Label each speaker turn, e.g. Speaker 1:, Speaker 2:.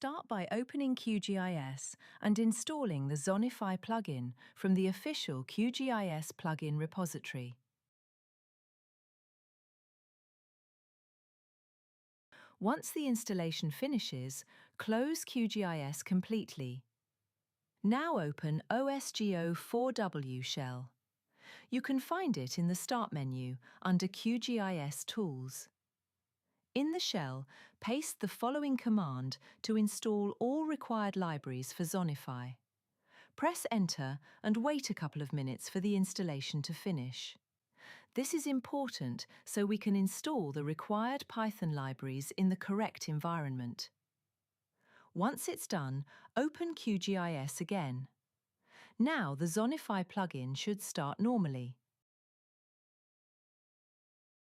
Speaker 1: Start by opening QGIS and installing the Zonify plugin from the official QGIS Plugin Repository. Once the installation finishes, close QGIS completely. Now open OSGeo4W Shell. You can find it in the Start menu under QGIS Tools. In the shell, paste the following command to install all required libraries for Zonify. Press Enter and wait a couple of minutes for the installation to finish. This is important so we can install the required Python libraries in the correct environment. Once it's done, open QGIS again. Now the Zonify plugin should start normally.